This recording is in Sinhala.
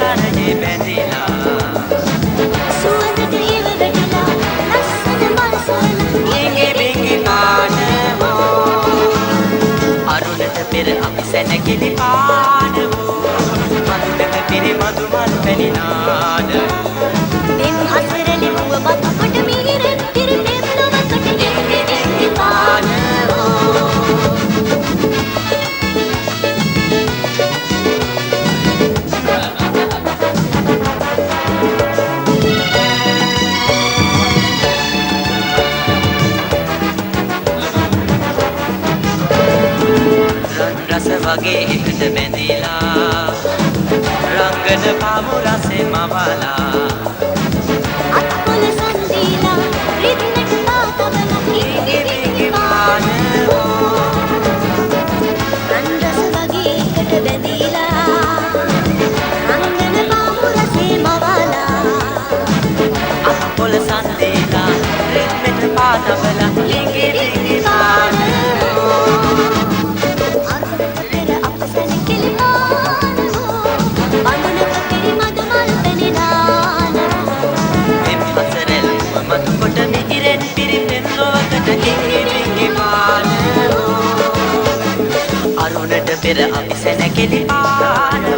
කරේ බැඳිලා සුවඳට ඉව වැටිලා ලස්සන මල් සොයන ලිංගි බිංගි පානවෝ අරුණට පෙර අපි සැනකිලි පානවෝ මధుරක පිරි මధు මල් පැනිනාදවෝ පෙම් හසරලි මුව බතු කොට මිහිරෙන් පිරි පෙම් ලොවකට ලිංගි බිංගි පානවෝ රස වගේ එකට බැඳිලා රංගන පාමු රසේ මවලා අත්පොල සන්දීලා රිද්මට පාතවන ලිංගි බිංගි පානවෝ රන් රස වගේ එකට බැඳීලා රංගන පාමු රසේ මවලා අත්පොල සන්දීලා රිද්මට පාතවලා ලිංගි බිංගි පානවෝ අරුණට පෙර අප සැනකෙලි පානවෝ බඳුනක පිරි මధు මල් පැනිනානවෝ එම් හසරෙල් මතු කොට මිහිරෙන් පිරි පෙම් ලොවකට ලිංගි බිංගි පානවෝ අරුණට පෙර අපි සැනකෙලි පානවෝ